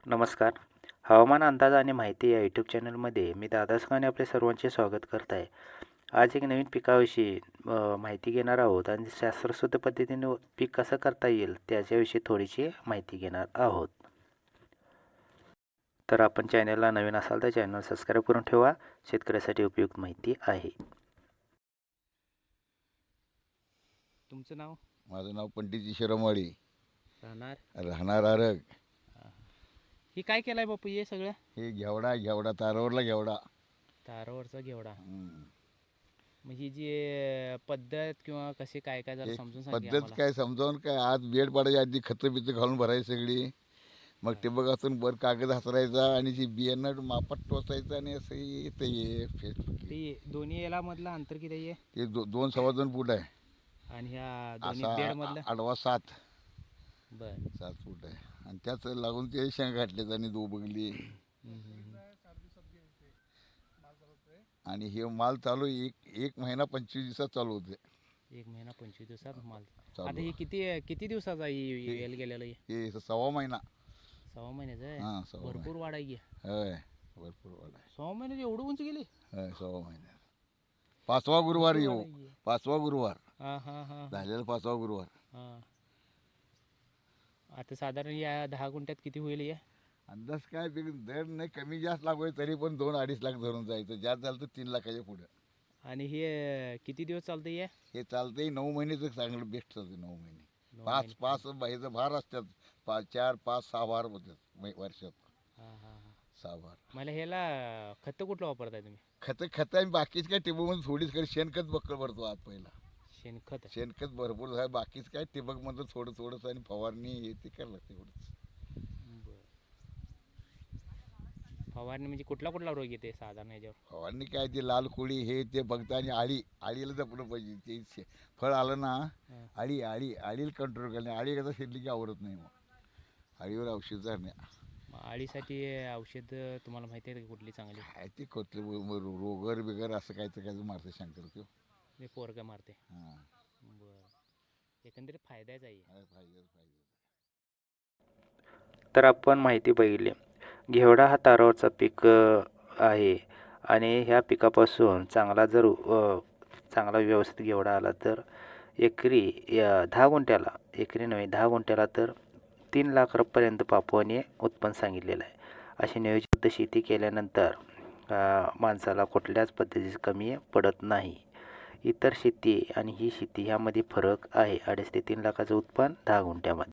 नमस्कार. हवामान अंदाज आणि माहिती या यूट्यूब चॅनलमध्ये मी दादा सकाने आपले सर्वांचे स्वागत करत आहे. आज एक नवीन पिकाविषयी माहिती घेणार आहोत आणि शास्त्रशुद्ध पद्धतीने पीक कसं करता येईल त्याच्याविषयी थोडीशी माहिती घेणार आहोत. तर आपण चॅनलला नवीन असाल तर चॅनल सबस्क्राईब करून ठेवा. शेतकऱ्यासाठी उपयुक्त माहिती आहे. तुमचं नाव? माझं नाव पंडित शिरमवाडी, राहणार आरग. हे काय केलंय बापू हे सगळं? हे घेवडा तारावरला घेवडा. तारावरचा घेवडा. हम्म. मग ही जी पद्धत किंवा कसे काय काय जरा एक समजून सांगा पद्धत आम्हाला. काय समजावून काय, आज बेड पाडायच्या आधी खतं बितं घालून भरायची सगळी. मग टिबक असून वर कागद हातरायचा आणि ती बियाणं मापात टोचायचं आणि असं येतं ते दोन्ही याला मधलं अंतर किती आहे? ते 2-2.25 फूट आहे. आणि ह्या दोन्ही असा बेड मधलं? आडवा 7 बर. फूट आहे. आणि त्याच लागून ते शेंग घातलेत आणि बगली. आणि हे माल चालू एक महिना 25 दिवसात चालू होते. 1 महिना 25 दिवसात माल. चालू. आता हे किती दिवसाचा येल गेलेलं आहे? हे 6वा महिना. 6 महिन्याचं आहे. हां, 6वा भरपूर वाढ आहे की. होय, भरपूर वाढ आहे. 6 महिन्यात एवढं उंच गेली? होय, 6वा महिन्यात 5वा गुरुवार येऊ. 5वा गुरुवार हां हां हां झालेला 5वा गुरुवार. हां. आता साधारण या 10 गुंठ्यात किती होईल या? अंदाज काय दर नाही, कमी जास्त लागू तरी पण 2-2.5 लाख धरून जायचं. जास्त झालं तर 3 लाखाच्या पुढं. आणि हे किती दिवस चालतं या? हे चालतंय 9 महिन्याचं चांगलं बेस्ट चालतं. 9 महिने. 9 पाच बाहेरचं भार असतात. 4, 5, 6 भार होतात वर्षात. हां हां हां. 6 भार. मला ह्याला खतं कुठलं वापरताय तुम्ही? खत आणि बाकीच काय टिबकमध्ये थोडीच काही शेणखत बक्कळ भरतो आज पहिला. शेणखत भरपूर आहे. बाकीच काय टिबकमधलं थोडंसं आणि फवारणी हे ते करायला लागतं एवढंच. बरं. फवारणी म्हणजे कुठला रोग येते साधारण याच्यावर? फवारणी काय, ते लाल कोळी हे ते बघता आणि आळीला जपलं पाहिजे. ते फळ आलं ना, हां. आळीला कंट्रोल करणे. आळी कसं शिरली की आवरत नाही. मग आळीवर औषध झाडणे. मग अळीसाठी औषध तुम्हाला माहिती आहे का कुठली चांगली? काय ते कोणतं रोगर बिगर असं काय मारतं शंकर तो. ते पोरगं मारते. हां. बरं. एकंदरीत फायदाच आहे. फायदा. तर आपण माहिती बघितली. घेवडा हा तारावरचा पीक आहे आणि ह्या पिकापासून चांगला व्यवस्थित घेवडा आला तर एकरी 10 गुंठ्याला, एकरी नव्हे 10 गुंठ्याला तर 3 लाख रुपयांपर्यंत बापूने उत्पन्न सांगितलेलं आहे. अशी नियोजित शेती केल्यानंतर माणसाला कुठल्याच पद्धतीची कमी पडत नाही. इतर शेती आणि ही शेती ह्यामध्ये फरक आहे. 2.5 ते 3 लाखाचं उत्पन्न 10 गुंठ्यामध्ये.